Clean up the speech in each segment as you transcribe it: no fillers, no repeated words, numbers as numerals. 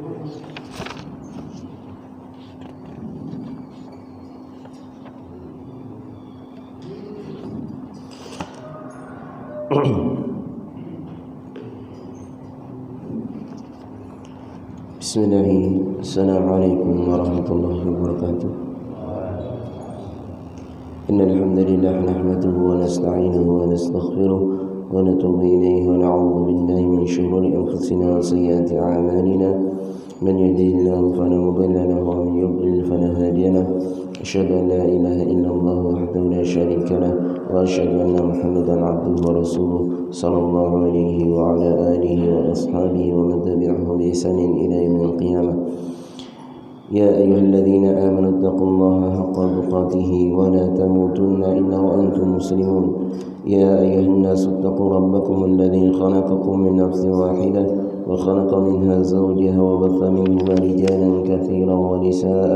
Bismillahirrahmanirrahim. Assalamualaikum warahmatullahi wabarakatuh. Innal hamdalillah nahmaduhu wa nasta'inuhu wa nastaghfiruh wa natubu ilayhi wa na'udzu billahi min shururi anfusina wa sayyiati a'malina. Man yahdihillahu fala mudilla lahu wa man yudlil fala hadiya lahu. Asyhadu an la ilaha illallah wahdahu la syarika lahu wa asyhadu anna Muhammadan 'abduhu wa rasuluh sallallahu alaihi wa ala alihi wa ashabihi wa man tabi'ahum bi ihsanin ila yaumil qiyamah. Ya ayyuhalladzina amanu taqullaha haqqa tuqatih wa la tamutunna illa wa antum muslimun. Ya ayyuhan nasu taqu rabbakum alladzi khalaqakum min nafsin wahidah وخلق منها زوجها وبث منهما رجالا كثيرا ونساء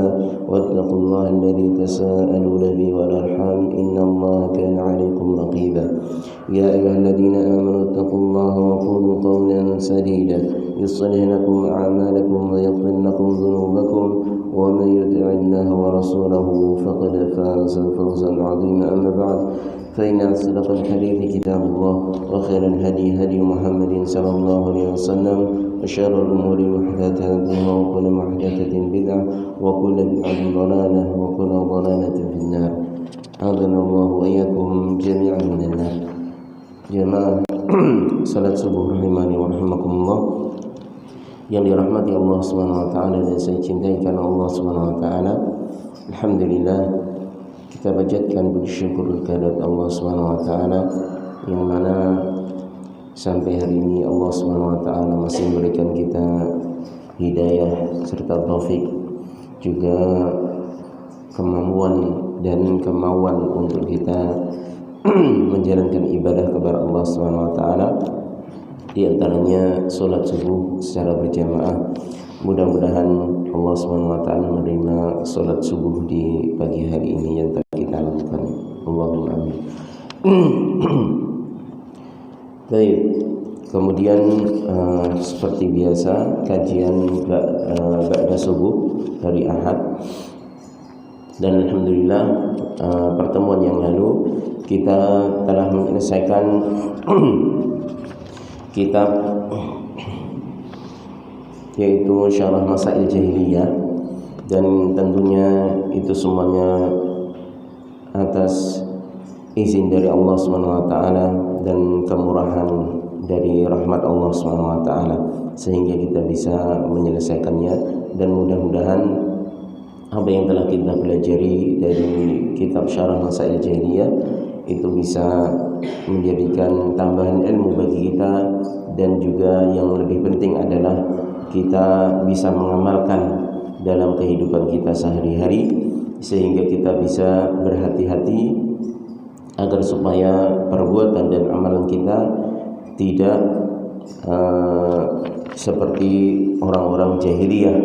واتقوا الله الذي تساءلون به والأرحام إن الله كان عليكم رقيبا يا أيها الذين آمنوا اتقوا الله وقولوا قولا سديدا يصلح لكم أعمالكم ويغفر لكم ذنوبكم ومن يطع الله ورسوله فقد فاز فوزا عظيما أما بعد فإن أصدق الحديث كتاب الله وخير الهدي هدي محمد صلى الله عليه وسلم وشر الأمور محدثاتها وكل محدثة بدعة وكل بدعة ضلالة وكل ضلالة في النار أعاذنا الله وإياكم جميعا من النار. Jemaah salat subuh rahimani wa rahimakumullah yang dirahmati Allah Subhanahu wa taala dan saya cintai karena Allah Subhanahu wa taala. Alhamdulillah, kita panjatkan bersyukur kehadirat Allah Subhanahu wa taala yang mana sampai hari ini Allah Subhanahu wa taala masih memberikan kita hidayah serta taufik, juga kemampuan dan kemauan untuk kita menjalankan ibadah kepada Allah Subhanahu wa taala, di antaranya salat subuh secara berjamaah. Mudah-mudahan Allah Subhanahu wa taala menerima salat subuh di pagi hari ini yang telah kita lakukan. Allahumma amin. Baik. Kemudian seperti biasa kajian ba'da subuh hari Ahad. Dan alhamdulillah pertemuan yang lalu kita telah menyelesaikan kitab yaitu Syarah Masail Jahiliyah, dan tentunya itu semuanya atas izin dari Allah Subhanahu wa taala dan kemurahan dari rahmat Allah Subhanahu wa taala sehingga kita bisa menyelesaikannya. Dan mudah-mudahan apa yang telah kita pelajari dari kitab Syarah Masail Jahiliyah itu bisa menjadikan tambahan ilmu bagi kita, dan juga yang lebih penting adalah kita bisa mengamalkan dalam kehidupan kita sehari-hari sehingga kita bisa berhati-hati agar supaya perbuatan dan amalan kita tidak seperti orang-orang jahiliyah,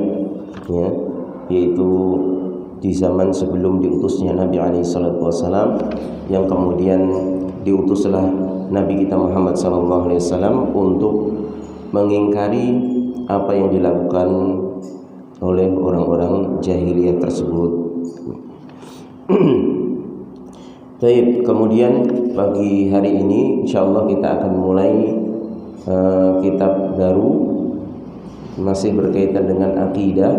ya, yaitu di zaman sebelum diutusnya Nabi SAW, yang kemudian diutuslah Nabi kita Muhammad SAW untuk mengingkari apa yang dilakukan oleh orang-orang jahiliyah tersebut. Baik, kemudian pagi hari ini insyaallah kita akan mulai kitab baru masih berkaitan dengan akidah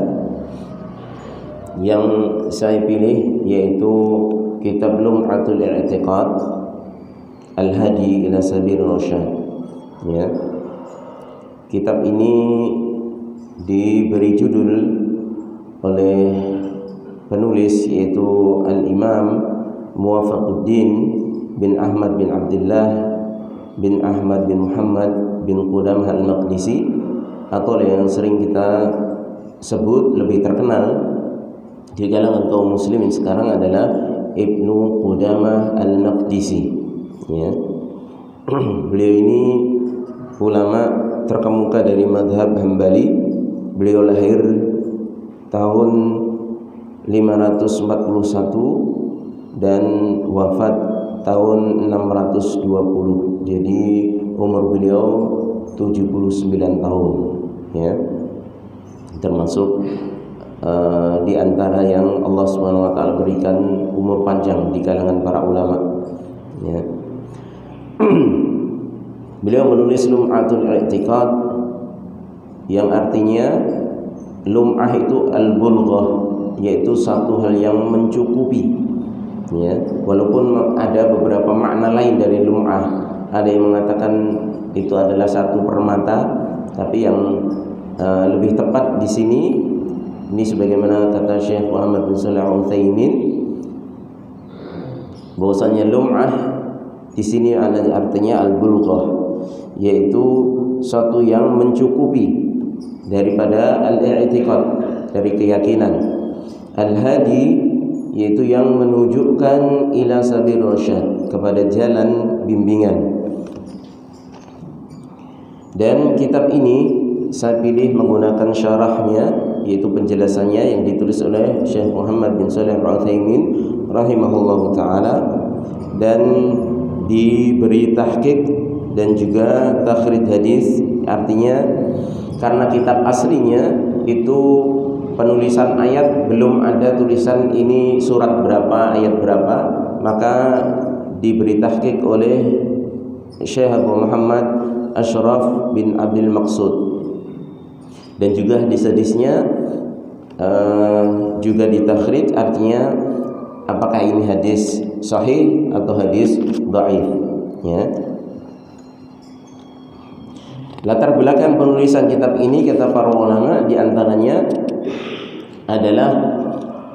yang saya pilih, yaitu kitab Lum'atul I'tiqad Al-Hadi ila Sabil Rasyad. Ya. Kitab ini diberi judul oleh penulis yaitu Al-Imam Muwafaquddin bin Ahmad bin Abdullah bin Ahmad bin Muhammad bin Qudamah Al-Maqdisi, atau yang sering kita sebut lebih terkenal di kalangan kaum muslimin sekarang adalah Ibnu Qudamah Al-Maqdisi. Ya. Beliau ini ulama terkemuka dari mazhab Hambali. Beliau lahir tahun 541 dan wafat tahun 620. Jadi umur beliau 79 tahun, ya. termasuk di antara yang Allah Subhanahu wa taala berikan umur panjang di kalangan para ulama, ya. Beliau menulis Lum'atul I'tiqad yang artinya lum'ah itu al-bulghah, yaitu satu hal yang mencukupi, ya. Walaupun ada beberapa makna lain dari lum'ah, ada yang mengatakan itu adalah satu permata, tapi yang lebih tepat di sini ini sebagaimana kata Syekh Muhammad bin Shalih Al-Utsaimin, bahwasanya lum'ah di sini ada artinya al-bulghah, yaitu satu yang mencukupi daripada al-i'tiqad, dari keyakinan. Al-hadi yaitu yang menunjukkan ila sabil rasyad, kepada jalan bimbingan. Dan kitab ini saya pilih menggunakan syarahnya, yaitu penjelasannya yang ditulis oleh Syekh Muhammad bin Shalih Al-Utsaimin rahimahullahu taala, dan diberi tahqiq dan juga takhrij hadis. Artinya karena kitab aslinya itu penulisan ayat belum ada tulisan ini surat berapa, ayat berapa, maka diberi tahqiq oleh Syekh Abu Muhammad Ashraf bin Abdul Maqsud, dan juga hadis-hadisnya juga ditakhrij, artinya apakah ini hadis sahih atau hadis dhaif, ya. Latar belakang penulisan kitab ini kata para ulama di antaranya adalah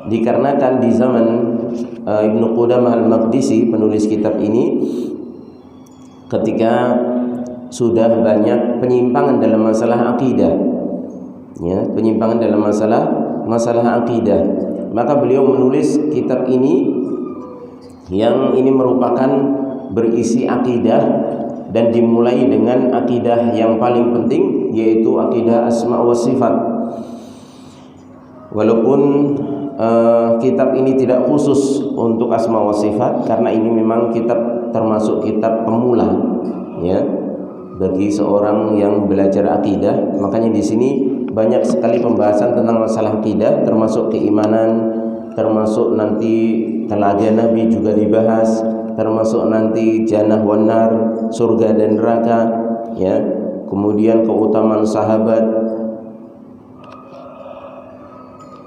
dikarenakan di zaman Ibnu Qudamah Al-Maqdisi, penulis kitab ini, ketika sudah banyak penyimpangan dalam masalah akidah, ya, penyimpangan dalam masalah akidah, maka beliau menulis kitab ini yang ini merupakan berisi akidah, dan dimulai dengan akidah yang paling penting, yaitu akidah asma wa sifat. Walaupun kitab ini tidak khusus untuk asma wa sifat, karena ini memang kitab termasuk kitab pemula, ya, bagi seorang yang belajar akidah. Makanya di sini banyak sekali pembahasan tentang masalah akidah, termasuk keimanan, termasuk nanti telaga Nabi juga dibahas, termasuk nanti jannah wan nar, surga dan neraka, ya. Kemudian keutamaan sahabat,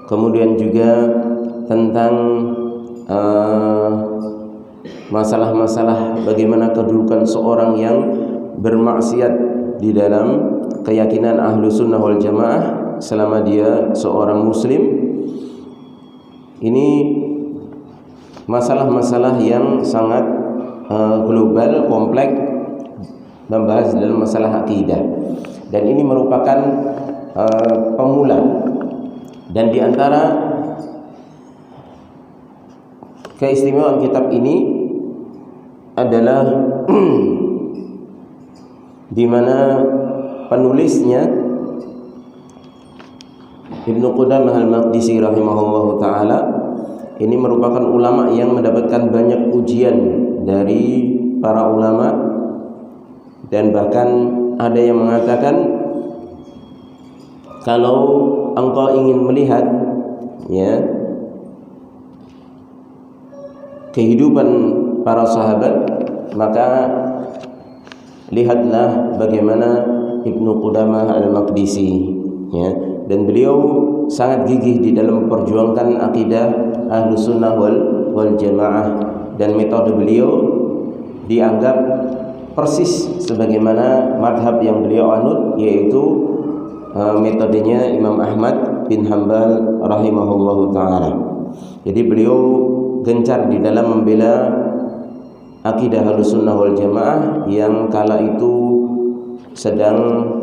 kemudian juga tentang masalah-masalah bagaimana kedudukan seorang yang bermaksiat di dalam keyakinan ahlu sunnah wal jamaah selama dia seorang muslim. Ini masalah-masalah yang sangat global, kompleks, membahas dalam masalah akidah, dan ini merupakan pemula. Dan di antara keistimewaan kitab ini adalah di mana penulisnya Ibnu Qudamah Al-Maqdisi rahimahullahu taala ini merupakan ulama yang mendapatkan banyak pujian dari para ulama, dan bahkan ada yang mengatakan kalau engkau ingin melihat, ya, kehidupan para sahabat, maka lihatlah bagaimana Ibnu Qudamah Al-Maqdisi, ya. Dan beliau sangat gigih di dalam memperjuangkan akidah Ahlus Sunnah wal Jamaah, dan metode beliau dianggap persis sebagaimana madhab yang beliau anut, yaitu metodenya Imam Ahmad bin Hanbal rahimahullahu taala. Jadi beliau gencar di dalam membela akidah Ahlus Sunnah wal Jamaah yang kala itu sedang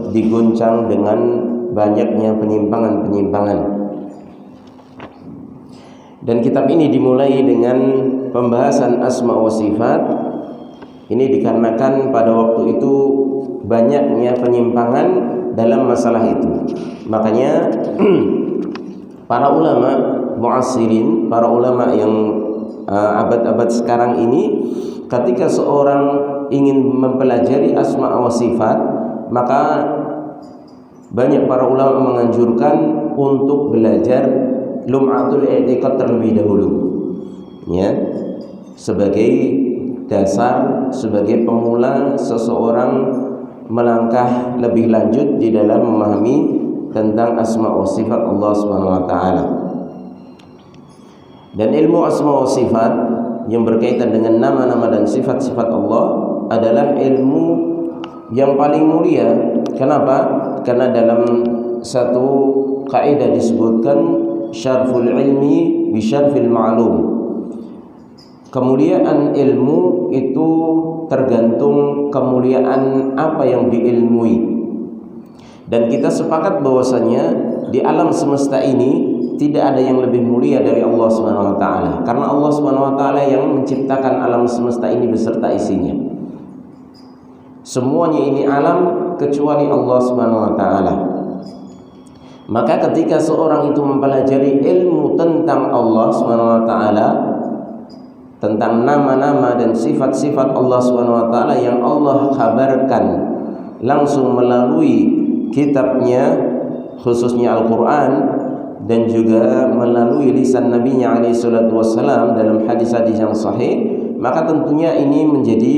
diguncang dengan banyaknya penyimpangan-penyimpangan. Dan kitab ini dimulai dengan pembahasan asma wa sifat. Ini dikarenakan pada waktu itu banyaknya penyimpangan dalam masalah itu. Makanya para ulama mu'assirin, para ulama yang abad-abad sekarang ini, ketika seorang ingin mempelajari asma wa sifat, maka banyak para ulama menganjurkan untuk belajar lum'atul i'tiqad terlebih dahulu, ya, sebagai dasar, sebagai pemula seseorang melangkah lebih lanjut di dalam memahami tentang asma wa sifat Allah Subhanahu wa taala. Dan ilmu asma wa sifat yang berkaitan dengan nama-nama dan sifat-sifat Allah adalah ilmu yang paling mulia. Kenapa? Karena dalam satu kaidah disebutkan syarful ilmi bi syarfil ma'lum. Kemuliaan ilmu itu tergantung kemuliaan apa yang diilmui. Dan kita sepakat bahwasanya di alam semesta ini tidak ada yang lebih mulia dari Allah Subhanahu wa taala, karena Allah Subhanahu wa taala yang menciptakan alam semesta ini beserta isinya. Semuanya ini alam kecuali Allah Subhanahu wa taala. Maka ketika seorang itu mempelajari ilmu tentang Allah Subhanahu wa taala, tentang nama-nama dan sifat-sifat Allah Subhanahu wa taala yang Allah kabarkan langsung melalui kitabnya, khususnya Al-Qur'an, dan juga melalui lisan Nabi-Nya alaihi salatu wassalam dalam hadis-hadis yang sahih, maka tentunya ini menjadi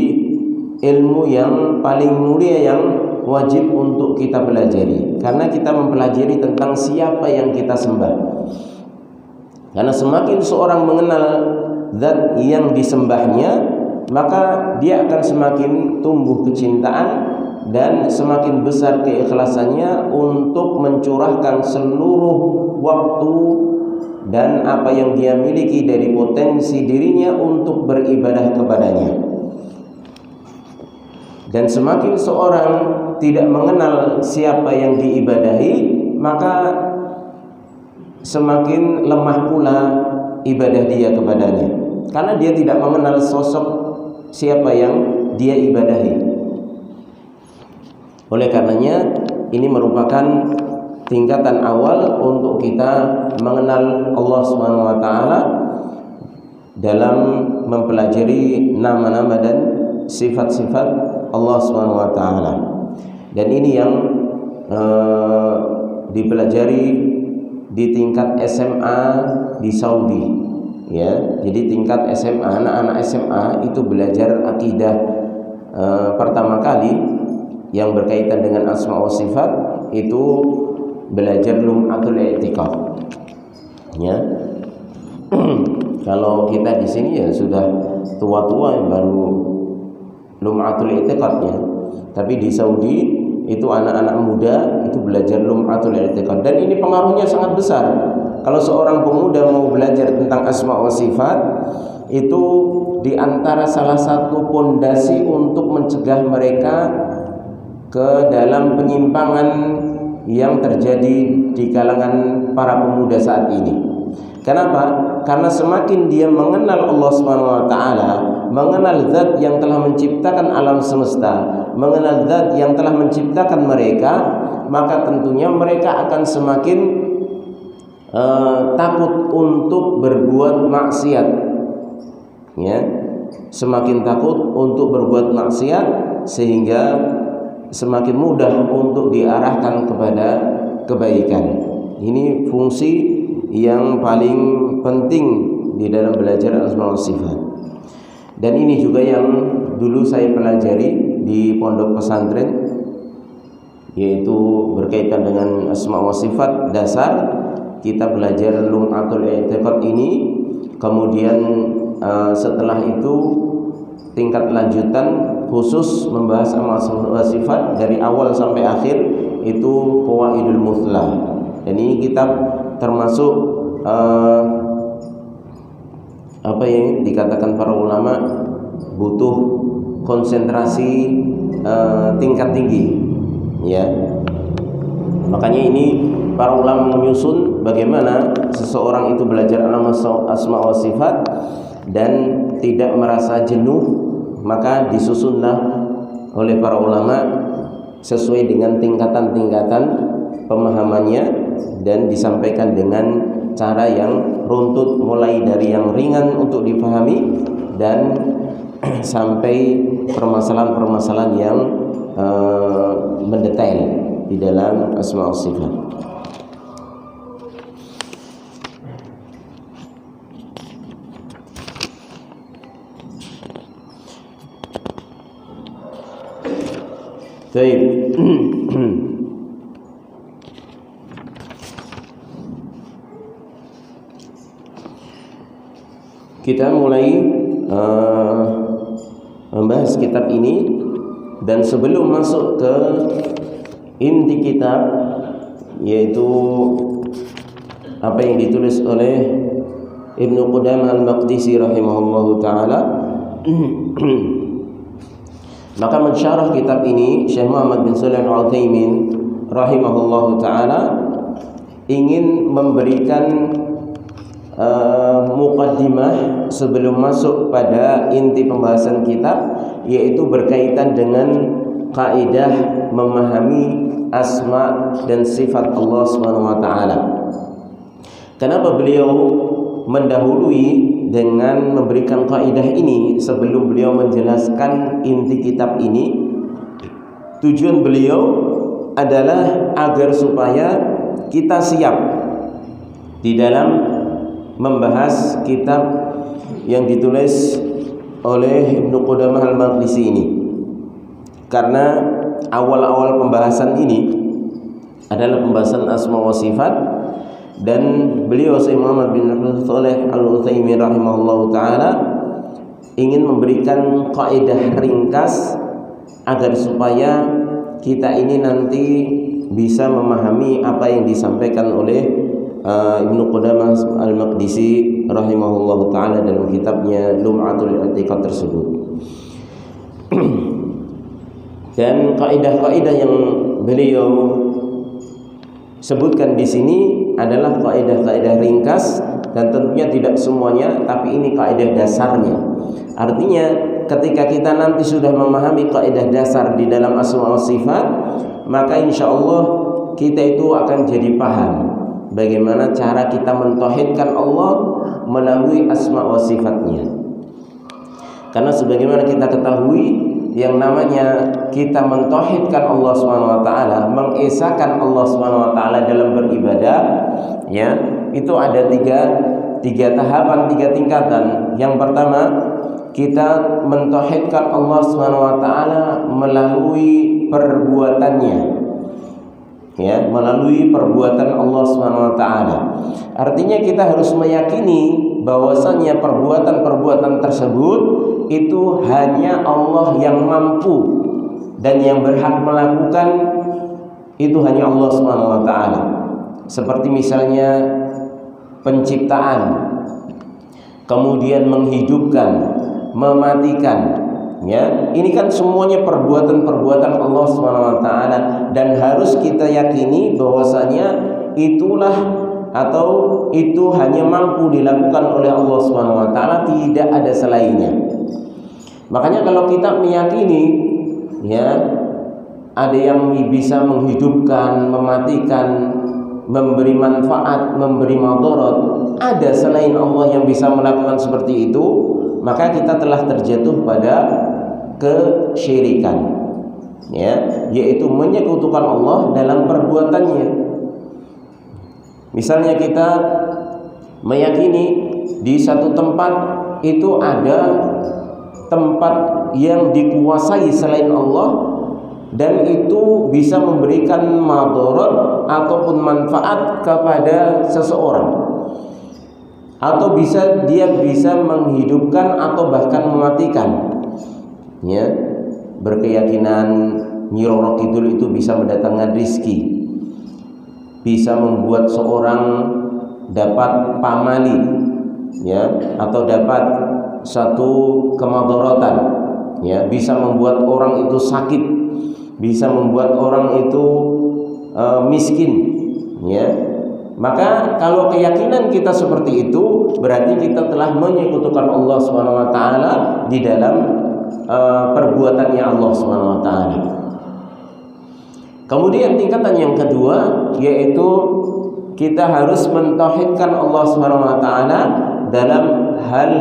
ilmu yang paling mulia yang wajib untuk kita pelajari, karena kita mempelajari tentang siapa yang kita sembah. Karena semakin seorang mengenal zat yang disembahnya, maka dia akan semakin tumbuh kecintaan dan semakin besar keikhlasannya untuk mencurahkan seluruh waktu dan apa yang dia miliki dari potensi dirinya untuk beribadah kepadanya. Dan semakin seorang tidak mengenal siapa yang diibadahi, maka semakin lemah pula ibadah dia kepadanya, karena dia tidak mengenal sosok siapa yang dia ibadahi. Oleh karenanya ini merupakan tingkatan awal untuk kita mengenal Allah Subhanahu wa taala dalam mempelajari nama-nama dan sifat-sifat Allah Subhanahu wa taala. Dan ini yang dipelajari di tingkat SMA di Saudi, ya. Jadi tingkat SMA, anak-anak SMA itu belajar akidah pertama kali yang berkaitan dengan asma wa sifat itu belajar lum'atul i'tiqad, ya. Kalau kita di sini ya sudah tua-tua yang baru lum'atul i'tiqadnya, tapi di Saudi itu anak-anak muda itu belajar lum'atul i'tiqad, dan ini pengaruhnya sangat besar. Kalau seorang pemuda mau belajar tentang asma wa sifat, itu diantara salah satu pondasi untuk mencegah mereka ke dalam penyimpangan yang terjadi di kalangan para pemuda saat ini. Kenapa? Karena semakin dia mengenal Allah Subhanahu wa taala, mengenal zat yang telah menciptakan alam semesta, mengenal zat yang telah menciptakan mereka, maka tentunya mereka akan semakin takut untuk berbuat maksiat, ya. Semakin takut untuk berbuat maksiat, sehingga semakin mudah untuk diarahkan kepada kebaikan. Ini fungsi yang paling penting di dalam belajar asma wa sifat. Dan ini juga yang dulu saya pelajari di pondok pesantren, yaitu berkaitan dengan asma wa sifat dasar. Kita belajar lum'atul i'tiqad ini, kemudian setelah itu tingkat lanjutan khusus membahas asma wa sifat dari awal sampai akhir, itu Qawaidul Muthlah. Dan ini kitab termasuk apa yang dikatakan para ulama butuh konsentrasi tingkat tinggi, ya. Makanya ini para ulama menyusun bagaimana seseorang itu belajar asma wa sifat dan tidak merasa jenuh. Maka disusunlah oleh para ulama sesuai dengan tingkatan-tingkatan pemahamannya, dan disampaikan dengan cara yang runtut, mulai dari yang ringan untuk dipahami dan sampai permasalahan-permasalahan yang mendetail, di dalam asma wa sifat. Baik. Kita mulai membahas kitab ini, dan sebelum masuk ke inti kitab, yaitu apa yang ditulis oleh Ibnu Qudamah al-Maqdisi rahimahullahu taala, maka mensyarah kitab ini Syekh Muhammad bin Shalih Al-Utsaimin rahimahullahu taala ingin memberikan muqaddimah sebelum masuk pada inti pembahasan kitab, yaitu berkaitan dengan kaidah memahami asma dan sifat Allah Subhanahu wa taala. Kenapa beliau mendahului dengan memberikan kaidah ini sebelum beliau menjelaskan inti kitab ini? Tujuan beliau adalah agar supaya kita siap di dalam membahas kitab yang ditulis oleh Ibnu Qudamah al-Maqdisi ini. Karena awal-awal pembahasan ini adalah pembahasan asma wa sifat, dan beliau Syekh Muhammad bin Shalih Al-Utsaimin rahimahullahu taala ingin memberikan kaidah ringkas agar supaya kita ini nanti bisa memahami apa yang disampaikan oleh Ibnu Qudamah al-Maqdisi rahimahullahu taala dalam kitabnya Lum'atul I'tiqad tersebut. Dan kaidah-kaidah yang beliau sebutkan di sini adalah kaidah-kaidah ringkas, dan tentunya tidak semuanya, tapi ini kaidah dasarnya. Artinya ketika kita nanti sudah memahami kaidah dasar di dalam asma wa sifat, maka insyaallah kita itu akan jadi paham bagaimana cara kita mentauhidkan Allah melalui asma wa sifatnya. Karena sebagaimana kita ketahui, yang namanya kita mentauhidkan Allah Subhanahu wa taala, mengesahkan Allah Subhanahu wa taala dalam beribadah, ya, itu ada tiga tahapan, tiga tingkatan. Yang pertama, kita mentauhidkan Allah Subhanahu wa taala melalui perbuatannya. Ya, melalui perbuatan Allah Subhanahu wa taala. Artinya kita harus meyakini bahwasanya perbuatan-perbuatan tersebut itu hanya Allah yang mampu dan yang berhak melakukan, itu hanya Allah Subhanahu wa taala. Seperti misalnya penciptaan, kemudian menghidupkan, mematikan. Ya, ini kan semuanya perbuatan-perbuatan Allah Subhanahu wa taala, dan harus kita yakini bahwasanya itulah atau itu hanya mampu dilakukan oleh Allah Subhanahu wa taala, tidak ada selainnya. Makanya kalau kita meyakini, ya, ada yang bisa menghidupkan, mematikan, memberi manfaat, memberi madarat, ada selain Allah yang bisa melakukan seperti itu, maka kita telah terjatuh pada kesyirikan, ya, yaitu menyekutukan Allah dalam perbuatannya. Misalnya kita meyakini di satu tempat itu ada tempat yang dikuasai selain Allah, dan itu bisa memberikan madarat ataupun manfaat kepada seseorang, atau dia bisa menghidupkan atau bahkan mematikan. Ya, berkeyakinan Nyi Roro Kidul itu bisa mendatangkan rizki, bisa membuat seorang dapat pamali, ya, atau dapat satu kemadaratan, ya, bisa membuat orang itu sakit, bisa membuat orang itu miskin, ya. Maka kalau keyakinan kita seperti itu, berarti kita telah menyekutukan Allah Subhanahu wa taala di dalam perbuatannya Allah Subhanahu wa taala. Kemudian tingkatan yang kedua, yaitu kita harus mentauhidkan Allah Subhanahu wa taala dalam hal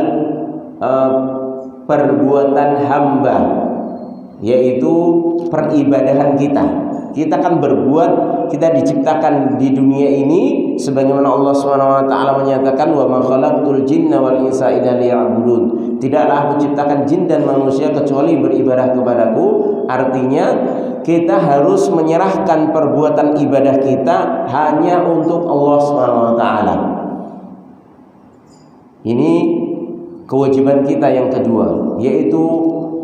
perbuatan hamba, yaitu peribadahan kita. Kita kan berbuat, kita diciptakan di dunia ini sebagaimana Allah SWT menyatakan, wa ma khalaqtul jinna wal insa illa liya'budun. Tidaklah aku ciptakan jin dan manusia kecuali beribadah kepadaku. Artinya kita harus menyerahkan perbuatan ibadah kita hanya untuk Allah SWT. Ini kewajiban kita yang kedua, yaitu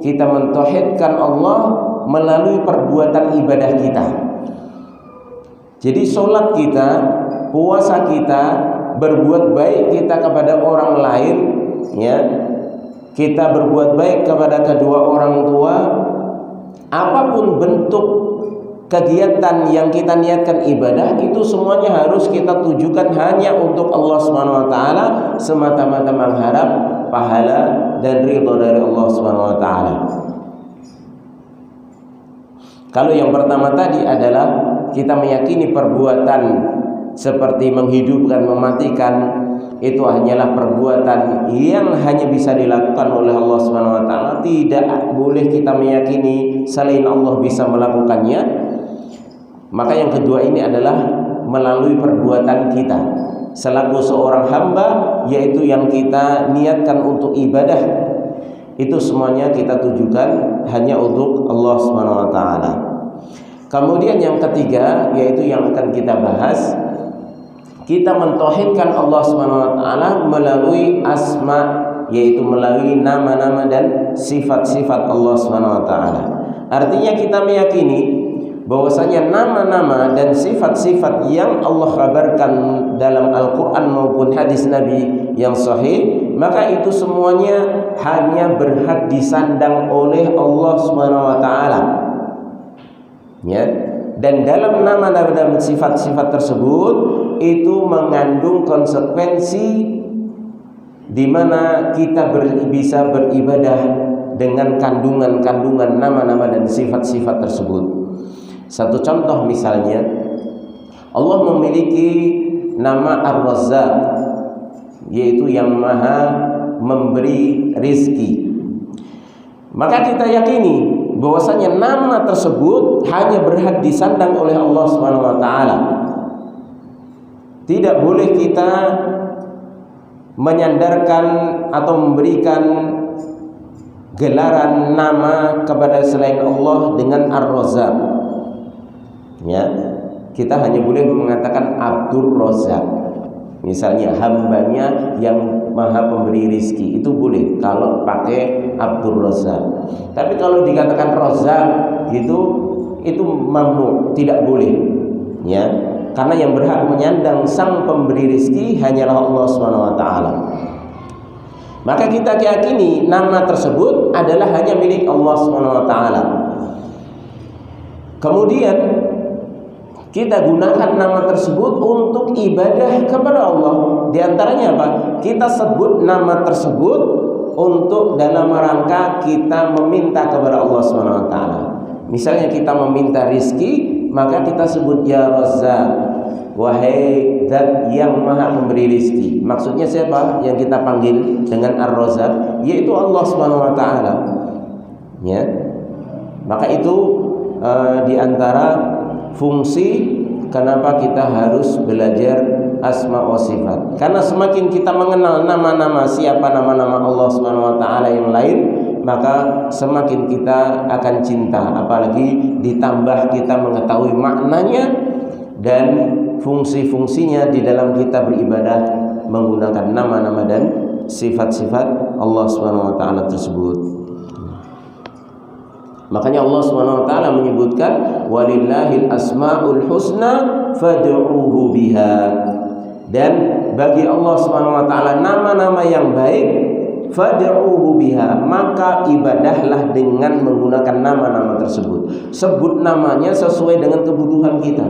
kita mentauhidkan Allah melalui perbuatan ibadah kita. Jadi sholat kita, puasa kita, berbuat baik kita kepada orang lain, ya, kita berbuat baik kepada kedua orang tua, apapun bentuk kegiatan yang kita niatkan ibadah, itu semuanya harus kita tujukan hanya untuk Allah SWT, semata-mata mengharap pahala dan ridha dari Allah SWT. Kalau yang pertama tadi adalah kita meyakini perbuatan seperti menghidupkan, mematikan, itu hanyalah perbuatan yang hanya bisa dilakukan oleh Allah SWT. Tidak boleh kita meyakini selain Allah bisa melakukannya. Maka yang kedua ini adalah melalui perbuatan kita selaku seorang hamba, yaitu yang kita niatkan untuk ibadah, itu semuanya kita tujukan hanya untuk Allah SWT. Kemudian yang ketiga, yaitu yang akan kita bahas, kita mentauhidkan Allah SWT melalui asma, yaitu melalui nama-nama dan sifat-sifat Allah SWT. Artinya kita meyakini bahwasanya nama-nama dan sifat-sifat yang Allah kabarkan dalam Al-Quran maupun hadis Nabi yang sahih, maka itu semuanya hanya berhak disandang oleh Allah SWT, ya. Dan dalam nama-nama dan sifat-sifat tersebut itu mengandung konsekuensi di mana kita bisa beribadah dengan kandungan-kandungan nama-nama dan sifat-sifat tersebut. Satu contoh misalnya, Allah memiliki nama Ar-Razzaq, yaitu yang maha memberi rizki. Maka kita yakini bahwasanya nama tersebut hanya berhak disandang oleh Allah SWT. Tidak boleh kita menyandarkan atau memberikan gelaran nama kepada selain Allah dengan Ar-Razzaq, ya. Kita hanya boleh mengatakan Abdur Razzaq, misalnya hambanya yang maha pemberi rizki, itu boleh kalau pakai Abdur Razzaq. Tapi kalau dikatakan Razzaq itu mamnu, tidak boleh, ya. Karena yang berhak menyandang sang pemberi rizki hanyalah Allah SWT. Maka kita yakini nama tersebut adalah hanya milik Allah SWT. Kemudian kita gunakan nama tersebut untuk ibadah kepada Allah. Di antaranya apa? Kita sebut nama tersebut untuk dalam rangka kita meminta kepada Allah SWT. Misalnya kita meminta rizki, maka kita sebut ya Razzaq, wahai Zat yang maha memberi rizki. Maksudnya siapa yang kita panggil dengan Ar-Razzaq? Yaitu Allah SWT, ya. Maka itu di antara fungsi kenapa kita harus belajar asma wa sifat. Karena semakin kita mengenal nama-nama, siapa nama-nama Allah SWT yang lain, maka semakin kita akan cinta. Apalagi ditambah kita mengetahui maknanya dan fungsi-fungsinya di dalam kita beribadah menggunakan nama-nama dan sifat-sifat Allah SWT tersebut. Makanya Allah SWT menyebutkan walillahil asmaul husna fad'uuhu biha. Dan bagi Allah SWT nama-nama yang baik, fad'uuhu biha, maka ibadahlah dengan menggunakan nama-nama tersebut. Sebut namanya sesuai dengan kebutuhan kita.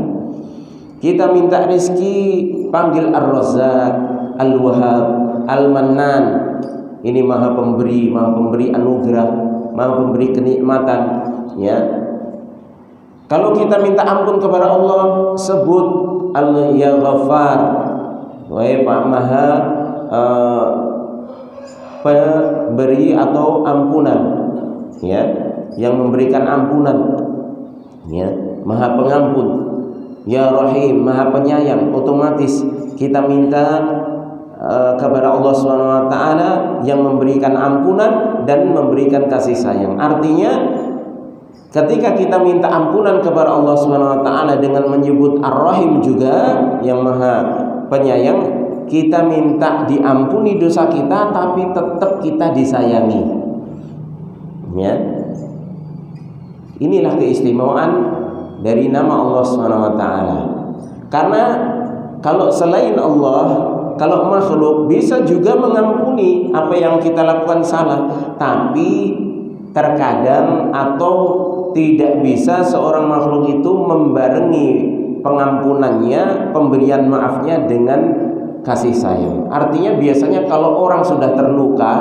Kita minta rezeki, panggil Ar-Razzaq, Al-Wahhab, Al-Mannan. Ini maha pemberi anugerah, maha pemberi kenikmatan, ya. Kalau kita minta ampun kepada Allah, sebut Ya Ghaffar, wahai Pak Maha pemberi atau ampunan, ya. yang memberikan ampunan, ya, Maha Pengampun, Ya Rahim, Maha Penyayang. Otomatis kita minta kepada Allah SWT yang memberikan ampunan dan memberikan kasih sayang. Artinya ketika kita minta ampunan kepada Allah SWT dengan menyebut Ar-Rahim juga, yang Maha Penyayang, kita minta diampuni dosa kita tapi tetap kita disayangi, ya. Inilah keistimewaan dari nama Allah SWT. Karena kalau selain Allah, kalau makhluk bisa juga mengampuni apa yang kita lakukan salah, tapi terkadang atau tidak bisa seorang makhluk itu membarengi pengampunannya, pemberian maafnya dengan kasih sayang. Artinya biasanya kalau orang sudah terluka,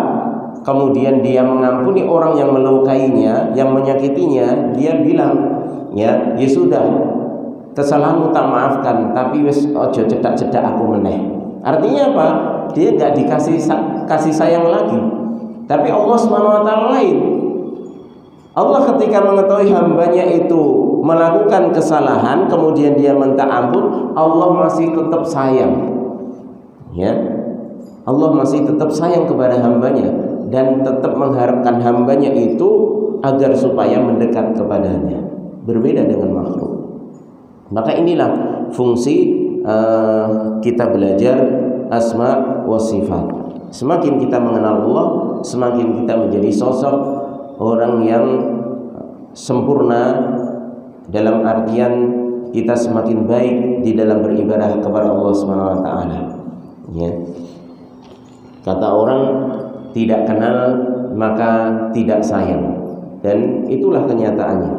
kemudian dia mengampuni orang yang melukainya, yang menyakitinya, dia bilang, ya sudah, kesalahanmu tak maafkan, tapi wis ojo cedak-cedak aku meneh. Artinya apa? Dia nggak dikasih kasih sayang lagi. Tapi Allah SWT lain. Allah ketika mengetahui hambanya itu melakukan kesalahan, kemudian dia minta ampun, Allah masih tetap sayang, ya. Allah masih tetap sayang kepada hambanya dan tetap mengharapkan hambanya itu agar supaya mendekat kepadanya. Berbeda dengan makhluk. Maka inilah fungsi kita belajar asma wa sifat. Semakin kita mengenal Allah, semakin kita menjadi sosok orang yang sempurna, dalam artian kita semakin baik di dalam beribadah kepada Allah Subhanahu wa taala, ya. Kata orang, tidak kenal maka tidak sayang, dan itulah kenyataannya.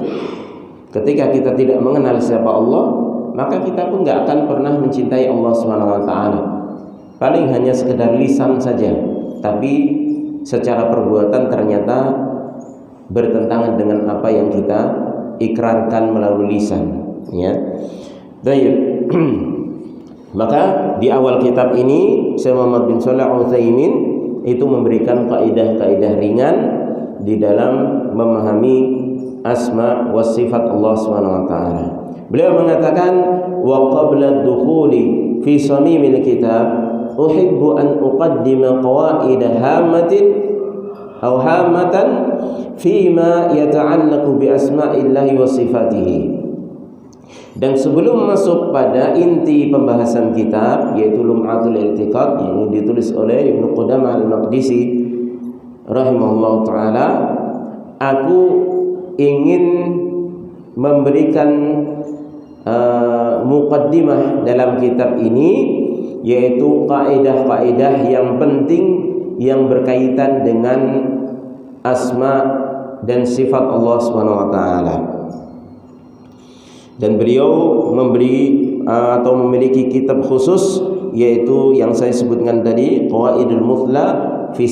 Ketika kita tidak mengenal siapa Allah, maka kita pun nggak akan pernah mencintai Allah Subhanahu wa taala. Paling hanya sekedar lisan saja, tapi secara perbuatan ternyata bertentangan dengan apa yang kita ikrarkan melalui lisan, ya. Baik. Maka di awal kitab ini Syekh Muhammad bin Shalih Al-Utsaimin itu memberikan kaidah-kaidah ringan di dalam memahami asma wa sifat Allah Subhanahu wa taala. Beliau mengatakan, wa qabla ad-dukhuli fi samimil kitab uhibbu an uqaddima qawaid hamatin aw hamatan fima yata'allaqu bi asma'illahi wa sifatihi. Dan sebelum masuk pada inti pembahasan kitab, yaitu Lum'atul I'tiqad yang ditulis oleh Ibnu Qudamah Al-Maqdisi rahimahullah taala, aku ingin memberikan muqaddimah dalam kitab ini, yaitu kaidah-kaidah yang penting yang berkaitan dengan asma dan sifat Allah Subhanahu wa taala. Dan beliau memberi atau memiliki kitab khusus, yaitu yang saya sebutkan tadi, Qawaidul Muthla fi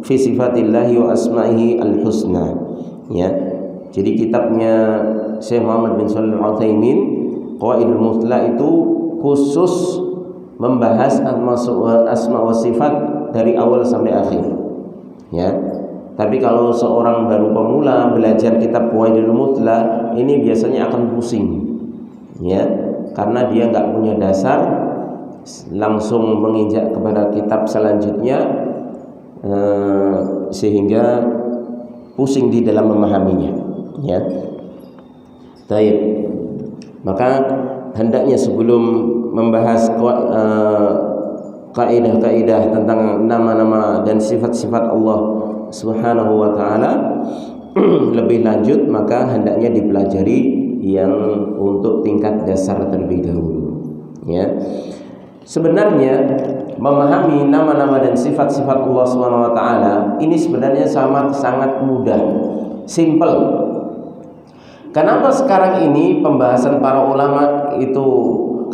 sifatillahi wa asma'ihi al-husna, ya. Jadi kitabnya Syekh Muhammad bin Shalih Al-Utsaimin, Qawaidul Muthla, itu khusus membahas asma wa sifat dari awal sampai akhir, ya. Tapi kalau seorang baru pemula belajar kitab Qawaidul Muthla, ini biasanya akan pusing, ya, karena dia nggak punya dasar, langsung menginjak kepada kitab selanjutnya, sehingga pusing di dalam memahaminya, ya. Baik. Maka hendaknya sebelum membahas kaidah-kaidah tentang nama-nama dan sifat-sifat Allah Subhanahu wa taala lebih lanjut, maka hendaknya dipelajari yang untuk tingkat dasar terlebih dahulu, ya. Sebenarnya memahami nama-nama dan sifat-sifat Allah Subhanahu wa taala ini sebenarnya sangat mudah, simple. Kenapa sekarang ini pembahasan para ulama itu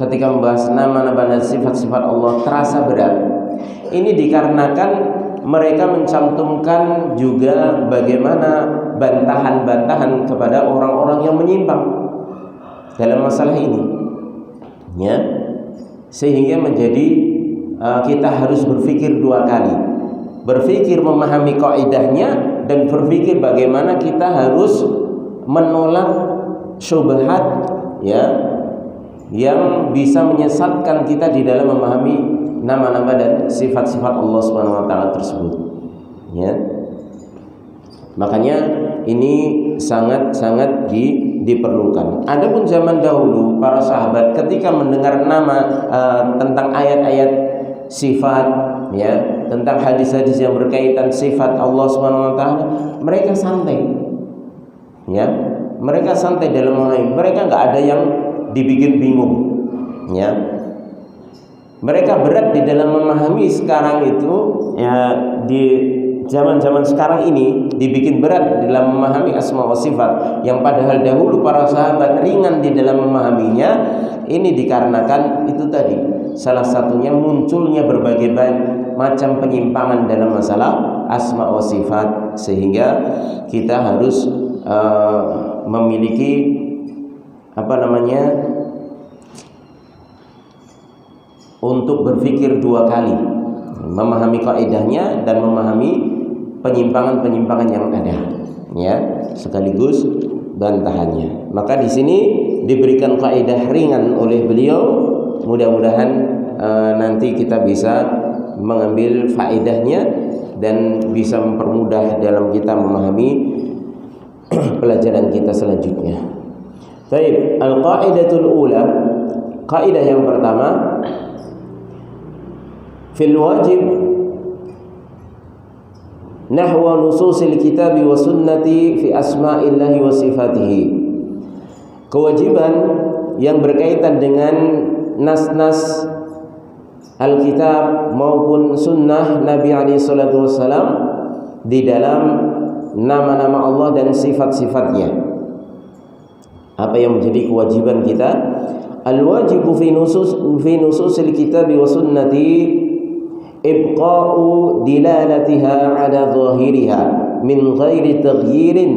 ketika membahas nama-nama dan sifat-sifat Allah terasa berat? Ini dikarenakan mereka mencantumkan juga bagaimana bantahan-bantahan kepada orang-orang yang menyimpang dalam masalah ini, ya. Sehingga menjadi kita harus berpikir dua kali, berpikir memahami kaidahnya dan berpikir bagaimana kita harus menolak syubhat ya yang bisa menyesatkan kita di dalam memahami nama-nama dan sifat-sifat Allah Subhanahu wa taala tersebut. Ya. Makanya ini sangat-sangat diperlukan. Adapun zaman dahulu para sahabat ketika mendengar nama tentang ayat-ayat sifat ya, tentang hadis-hadis yang berkaitan sifat Allah Subhanahu wa taala, mereka santai. Ya, mereka santai dalam memahami. Mereka enggak ada yang dibikin bingung. Ya. Mereka berat di dalam memahami sekarang itu ya, di zaman-zaman sekarang ini dibikin berat dalam memahami asma wa sifat yang padahal dahulu para sahabat ringan di dalam memahaminya. Ini dikarenakan itu tadi, salah satunya munculnya berbagai macam penyimpangan dalam masalah asma wa sifat, sehingga kita harus memiliki untuk berpikir dua kali, memahami kaidahnya dan memahami penyimpangan-penyimpangan yang ada, ya, sekaligus bantahannya. Maka di sini diberikan kaidah ringan oleh beliau. Mudah-mudahan nanti kita bisa mengambil faedahnya dan bisa mempermudah dalam kita memahami pelajaran kita selanjutnya. Baik, al-qaidatul ula, kaidah yang pertama, fil wajib nahwa nususil kitabi wa sunnati fi asma'illahi wa sifatihi. Kewajiban yang berkaitan dengan nas-nas Alkitab maupun sunnah Nabi alaihi salatu wassalam di dalam nama-nama Allah dan sifat-sifatnya. Apa yang menjadi kewajiban kita? Al-wajibu fi nususil kitabi wa sunnati ibqa'u dilalatiha ala zahiriha min ghairi taghyirin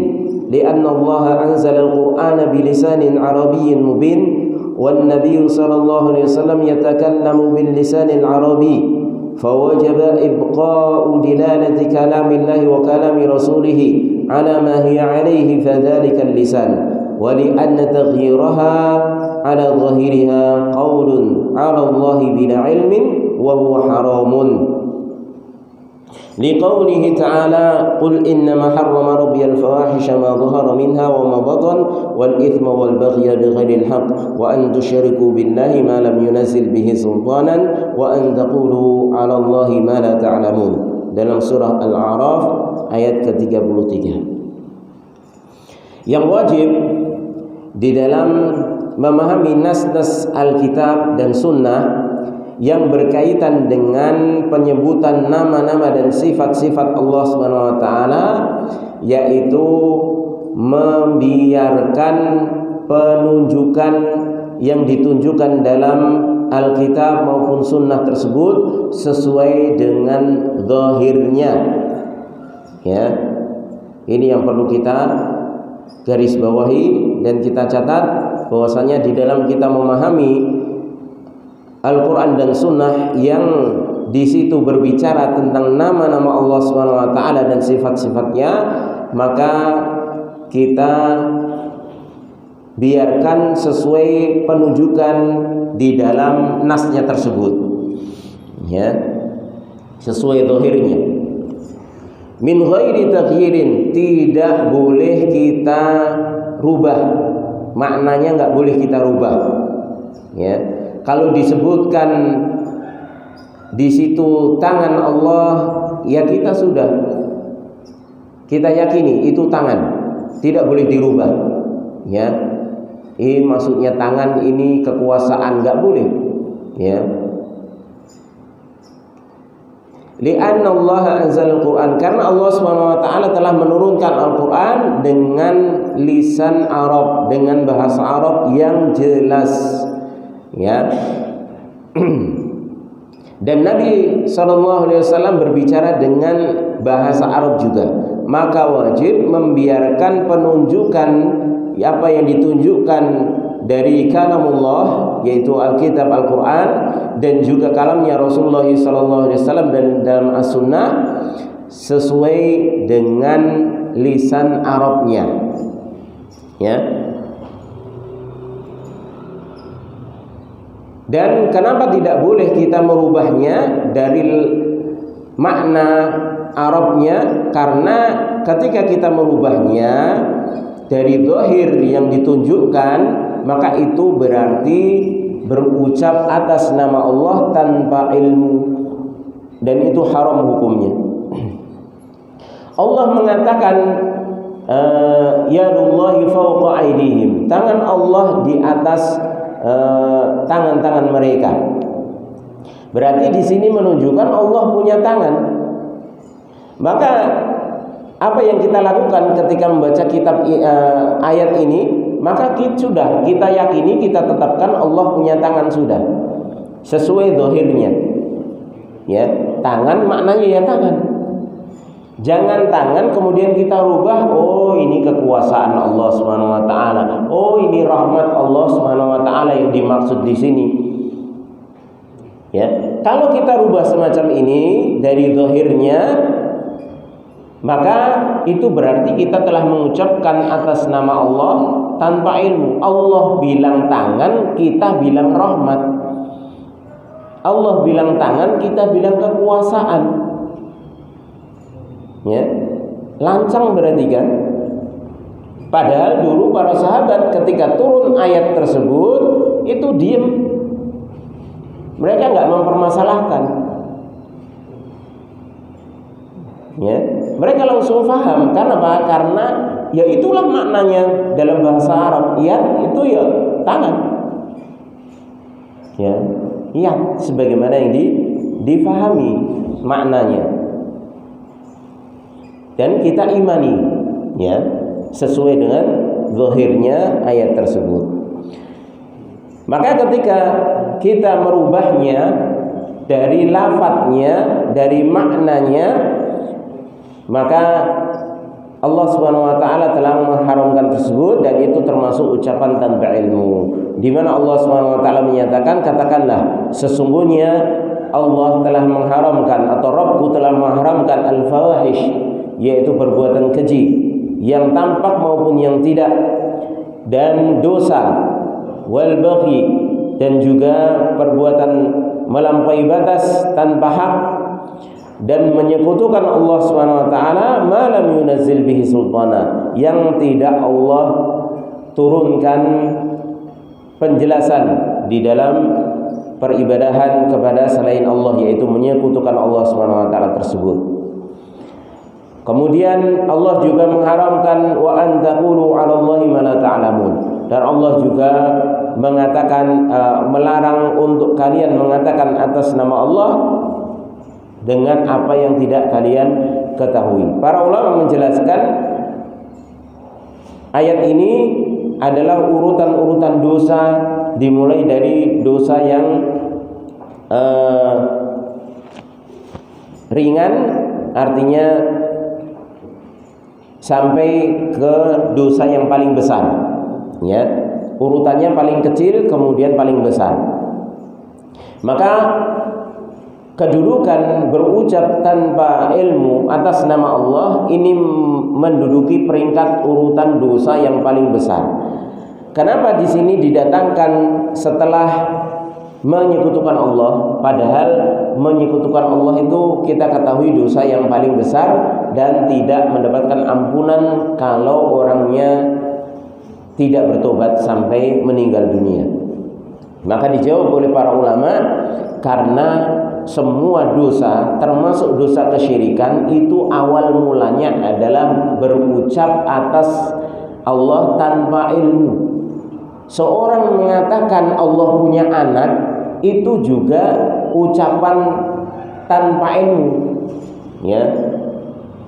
lianna Allah anzala al-Qur'ana bilisanin arabiyyin mubin wan nabiy sallallahu alaihi wasallam yatakallamu bil lisanil arabi fawajaba ibqa'u dilalati kalamillahi wa kalami rasulih ala ma hiya alaihi fadhalika al-lisan wa lianna taghyiraha ala zahiriha qawlun ala Allah bila ilmin wa huwa haramun liqaulihi ta'ala qul innama harrama rabbiyal fawahisha ma dhahara minha wa ma batan wal ithma wal baghya bighairil haqq wa an tusyriku billahi ma lam yunzil bihi sultanan wa an taqulu 'ala Allahi ma la ta'lamun. Dalam surah Al-A'raf ayat ke-33. Yang wajib di dalam memahami nas-nas Alkitab dan sunnah yang berkaitan dengan penyebutan nama-nama dan sifat-sifat Allah Subhanahu wa taala, yaitu membiarkan penunjukan yang ditunjukkan dalam Alkitab maupun sunnah tersebut sesuai dengan zahirnya. Ya. Ini yang perlu kita garis bawahi dan kita catat bahwasanya di dalam kita memahami Al-Quran dan Sunnah yang di situ berbicara tentang nama-nama Allah Subhanahu wa taala dan sifat-sifatnya, maka kita biarkan sesuai penunjukan di dalam nasnya tersebut, ya, sesuai zahirnya. Min ghairi taghyirin, tidak boleh kita rubah, maknanya enggak boleh kita rubah, ya. Kalau disebutkan di situ tangan Allah, ya kita yakini itu tangan, tidak boleh dirubah. Ya, ini maksudnya tangan ini kekuasaan, nggak boleh. Ya, li'anna Allah anzal al-Quran, karena Allah SWT telah menurunkan Al-Quran dengan lisan Arab, dengan bahasa Arab yang jelas. Ya, dan Nabi SAW berbicara dengan bahasa Arab juga, maka wajib membiarkan penunjukan apa yang ditunjukkan dari kalamullah, yaitu Alkitab, Al-Quran, dan juga kalamnya Rasulullah SAW dan dalam As-Sunnah, sesuai dengan lisan Arabnya, ya. Dan kenapa tidak boleh kita merubahnya dari makna Arabnya? Karena ketika kita merubahnya dari zahir yang ditunjukkan, maka itu berarti berucap atas nama Allah tanpa ilmu, dan itu haram hukumnya. Allah mengatakan yadullahi fawqa aydihim, tangan Allah di atas tangan-tangan mereka. Berarti di sini menunjukkan Allah punya tangan. Maka apa yang kita lakukan ketika membaca kitab ayat ini, maka kita yakini, kita tetapkan Allah punya tangan sudah sesuai zahirnya. Ya, tangan maknanya ya tangan. Jangan tangan kemudian kita rubah, oh ini kekuasaan Allah Subhanahu wa taala. Oh ini rahmat Allah Subhanahu wa taala yang dimaksud di sini. Ya, kalau kita rubah semacam ini dari zahirnya, maka itu berarti kita telah mengucapkan atas nama Allah tanpa ilmu. Allah bilang tangan, kita bilang rahmat. Allah bilang tangan, kita bilang kekuasaan. Ya, lancang berarti kan? Padahal dulu para sahabat ketika turun ayat tersebut itu diam. Mereka nggak mempermasalahkan. Ya, mereka langsung paham. Karena apa? Karena ya itulah maknanya dalam bahasa Arab. Ya, itu ya tangan. Ya, ya sebagaimana yang difahami maknanya. Dan kita imani, ya, sesuai dengan zahirnya ayat tersebut. Maka ketika kita merubahnya dari lafadznya, dari maknanya, maka Allah Subhanahu wa taala telah mengharamkan tersebut, dan itu termasuk ucapan tanpa ilmu. Di mana Allah Subhanahu wa taala menyatakan, katakanlah sesungguhnya Allah telah mengharamkan, atau Rabbku telah mengharamkan al-fawahish, yaitu perbuatan keji yang tampak maupun yang tidak, dan dosa, wal baghi, dan juga perbuatan melampaui batas tanpa hak, dan menyekutukan Allah Subhanahu wa taala ma lam yunazzil bihi sultana, yang tidak Allah turunkan penjelasan di dalam peribadahan kepada selain Allah, yaitu menyekutukan Allah Subhanahu wa taala tersebut. Kemudian Allah juga mengharamkan wa an taqulu 'ala Allahi ma la ta'lamun, dan Allah juga mengatakan melarang untuk kalian mengatakan atas nama Allah dengan apa yang tidak kalian ketahui. Para ulama menjelaskan ayat ini adalah urutan-urutan dosa, dimulai dari dosa yang ringan, artinya sampai ke dosa yang paling besar. Ya, urutannya paling kecil kemudian paling besar. Maka kedudukan berucap tanpa ilmu atas nama Allah ini menduduki peringkat urutan dosa yang paling besar. Kenapa di sini didatangkan setelah menyekutukan Allah? Padahal menyekutukan Allah itu kita ketahui dosa yang paling besar dan tidak mendapatkan ampunan kalau orangnya tidak bertobat sampai meninggal dunia. Maka dijawab oleh para ulama, karena semua dosa, termasuk dosa kesyirikan, itu awal mulanya adalah berucap atas Allah tanpa ilmu. Seorang mengatakan Allah punya anak, itu juga ucapan tanpa ilmu. Ya,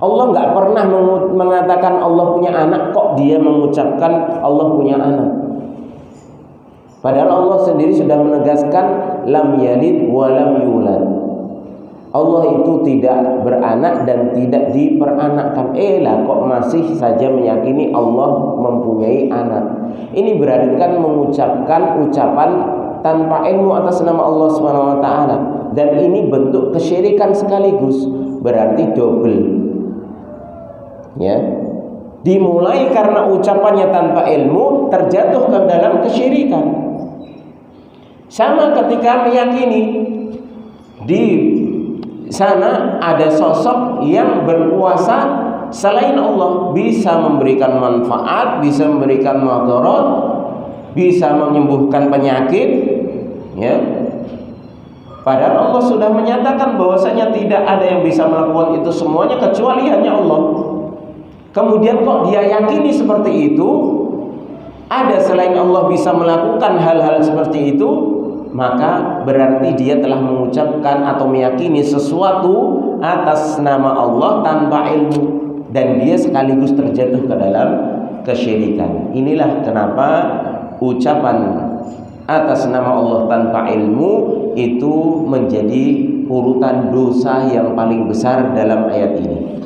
Allah nggak pernah mengatakan Allah punya anak, kok dia mengucapkan Allah punya anak. Padahal Allah sendiri sudah menegaskan lam yalid wa lam yulad. Allah itu tidak beranak dan tidak diperanakkan. Kok masih saja meyakini Allah mempunyai anak. Ini berarti kan mengucapkan ucapan tanpa ilmu atas nama Allah Subhanahu wa taala, dan ini bentuk kesyirikan sekaligus. berarti double. Ya. Dimulai karena ucapannya tanpa ilmu, terjatuh ke dalam kesyirikan. Sama ketika meyakini di sana ada sosok yang berkuasa selain Allah, bisa memberikan manfaat, bisa memberikan madarat, bisa menyembuhkan penyakit, ya. Padahal Allah sudah menyatakan bahwasanya tidak ada yang bisa melakukan itu semuanya kecuali hanya Allah. Kemudian kok dia yakini seperti itu, ada selain Allah bisa melakukan hal-hal seperti itu, maka berarti dia telah mengucapkan atau meyakini sesuatu atas nama Allah tanpa ilmu, dan dia sekaligus terjatuh ke dalam kesyirikan. Inilah kenapa ucapan atas nama Allah tanpa ilmu itu menjadi urutan dosa yang paling besar dalam ayat ini.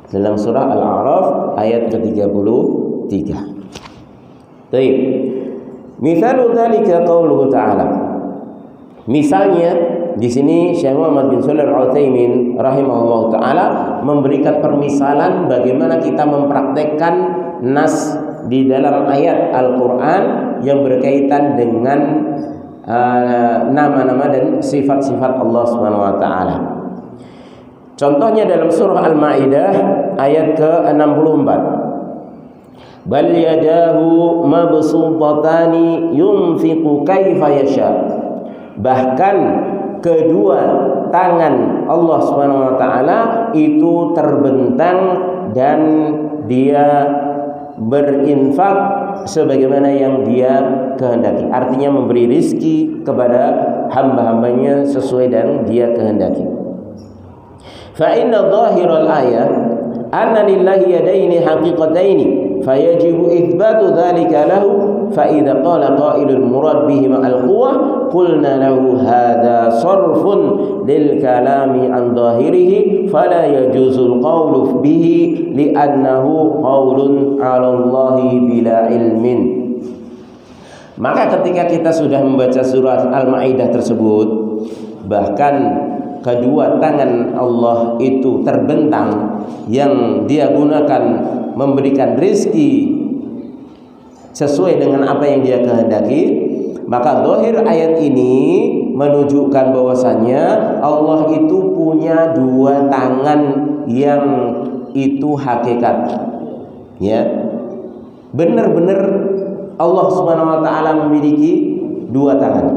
Dalam surah Al-A'raf ayat ke-33. Baik. Mithalu dzalika qauluhu ta'ala. Misalnya di sini Syekh Muhammad bin Shalih Al-Utsaimin rahimahullah taala memberikan permisalan bagaimana kita mempraktekkan nas di dalam ayat Al-Qur'an yang berkaitan dengan nama-nama dan sifat-sifat Allah Subhanahu wa taala. Contohnya dalam surah Al-Maidah ayat ke-64. Bal yadahu mabsutatani yunfiqu kaifa yasha. Bahkan kedua tangan Allah Subhanahu wa taala itu terbentang dan dia berinfak sebagaimana yang dia kehendaki. Artinya memberi rizki kepada hamba-hambanya sesuai dan dia kehendaki. Fa inna dhahiral ayat anna lillahi yadaini haqiqataini fayajibu itsbatu dzalika lahu fa idza qala qailul murad bihi ma'al quwwah qulna lahu hadza sarfun lil kalami an dhahirihi fala yajuzul qawlu bihi li'annahu qawlun 'ala Allahi bila ilmin. Maka ketika kita sudah membaca surah Al-Maidah tersebut, bahkan kedua tangan Allah itu terbentang yang dia gunakan memberikan rizki sesuai dengan apa yang dia kehendaki, maka zahir ayat ini menunjukkan bahwasannya Allah itu punya dua tangan yang itu hakikat, ya. Benar-benar Allah Subhanahu wa taala memiliki dua tangan,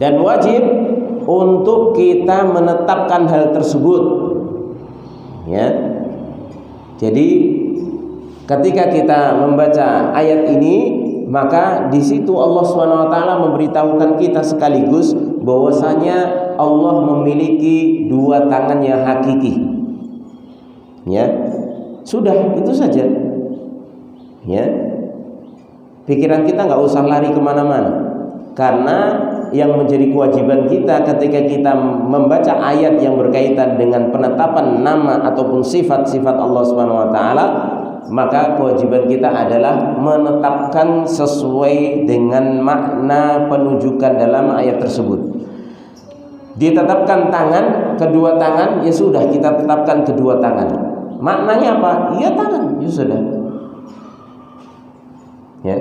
dan wajib untuk kita menetapkan hal tersebut, ya. Jadi ketika kita membaca ayat ini, maka di situ Allah Subhanahu wa taala memberitahukan kita sekaligus bahwasanya Allah memiliki dua tangan yang hakiki. Ya. Sudah, itu saja. Ya. Pikiran kita nggak usah lari kemana-mana, karena yang menjadi kewajiban kita ketika kita membaca ayat yang berkaitan dengan penetapan nama ataupun sifat-sifat Allah Subhanahu wa taala, maka kewajiban kita adalah menetapkan sesuai dengan makna penunjukan dalam ayat tersebut. Ditetapkan tangan, kedua tangan, ya sudah kita tetapkan kedua tangan. Maknanya apa? Ya tangan, ya sudah. Ya.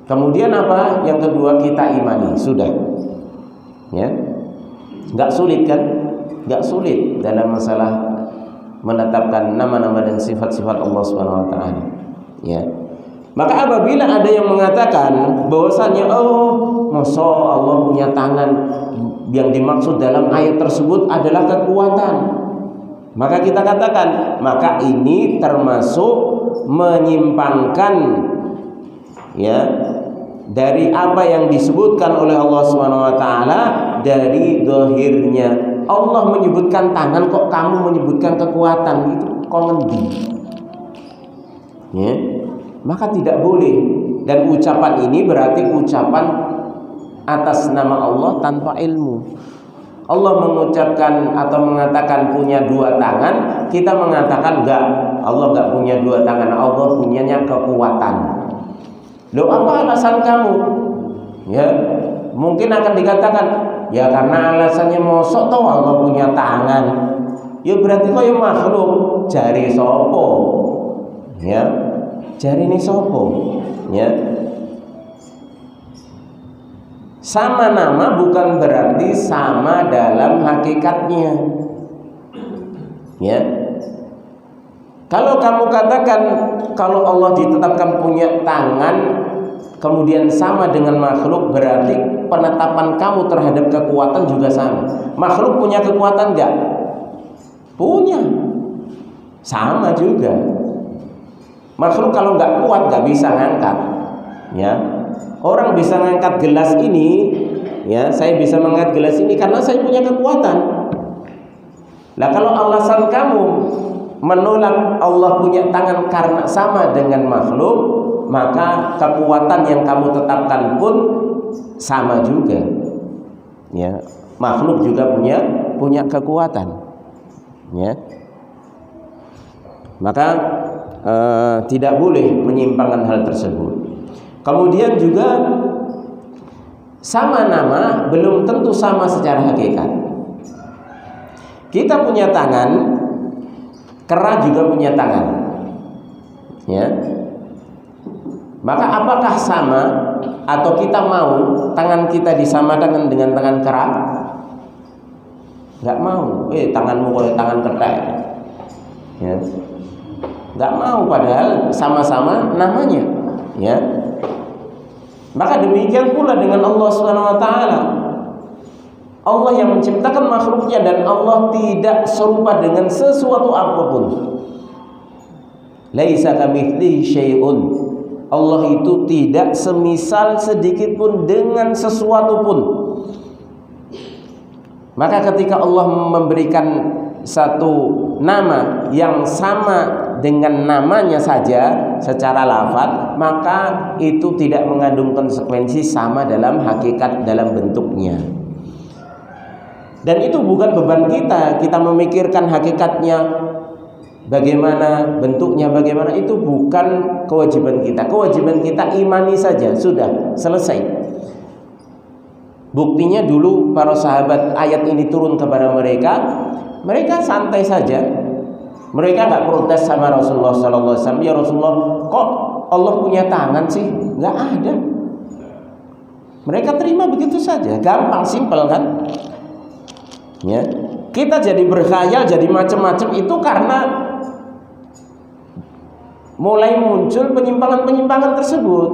Kemudian apa? Yang kedua kita imani, sudah. Ya. Enggak sulit kan? Enggak sulit dalam masalah menetapkan nama-nama dan sifat-sifat Allah Subhanahu wa taala. Ya. Maka apabila ada yang mengatakan bahwasanya masa Allah punya tangan, yang dimaksud dalam ayat tersebut adalah kekuatan, maka kita katakan, maka ini termasuk menyimpangkan, ya, dari apa yang disebutkan oleh Allah Subhanahu wa taala dari zahirnya. Allah menyebutkan tangan, kok kamu menyebutkan kekuatan, itu komendi. Ya. Maka tidak boleh. Dan ucapan ini berarti ucapan atas nama Allah tanpa ilmu. Allah mengucapkan atau mengatakan punya dua tangan, kita mengatakan enggak, Allah enggak punya dua tangan, Allah punyanya kekuatan. Loh, apa alasan kamu? Ya, mungkin akan dikatakan, Ya karena alasannya mosok toh Allah punya tangan. Ya berarti kok ya makhluk jari sopo. Ya. Jari ini sopo. Ya. Sama nama bukan berarti sama dalam hakikatnya. Ya. Kalau kamu katakan kalau Allah ditetapkan punya tangan kemudian sama dengan makhluk, berarti penetapan kamu terhadap kekuatan juga sama. Makhluk punya kekuatan enggak? Punya. Sama juga. Makhluk kalau enggak kuat enggak bisa ngangkat. Ya. Orang bisa ngangkat gelas ini, ya, saya bisa mengangkat gelas ini karena saya punya kekuatan. Lah kalau alasan kamu menolak Allah punya tangan karena sama dengan makhluk, maka kekuatan yang kamu tetapkan pun sama juga. Ya, makhluk juga punya kekuatan. Ya. Maka tidak boleh menyimpangkan hal tersebut. Kemudian juga sama nama belum tentu sama secara hakikat. Kita punya tangan, kera juga punya tangan. Ya. Maka apakah sama atau kita mau tangan kita disamakan dengan tangan kera? Enggak mau. Tanganmu kayak tangan ketek. Ya. Enggak mau, padahal sama-sama namanya. Ya. Maka demikian pula dengan Allah Subhanahu wa taala. Allah yang menciptakan makhluknya dan Allah tidak serupa dengan sesuatu apapun. Laisa kamitslihi syai'un. Allah itu tidak semisal sedikit pun dengan sesuatu pun. Maka ketika Allah memberikan satu nama yang sama dengan namanya saja secara lafaz, maka itu tidak mengandung konsekuensi sama dalam hakikat, dalam bentuknya. Dan itu bukan beban kita. Kita memikirkan hakikatnya bagaimana, bentuknya bagaimana, itu bukan kewajiban kita. Kewajiban kita imani saja, sudah selesai. Buktinya dulu para sahabat ayat ini turun kepada mereka santai saja. Mereka nggak protes sama Rasulullah Sallallahu Alaihi Wasallam. Ya Rasulullah, kok Allah punya tangan sih? Nggak ada. Mereka terima begitu saja, gampang, simpel kan? Ya, kita jadi berkhayal, jadi macam-macam itu karena mulai muncul penyimpangan-penyimpangan tersebut.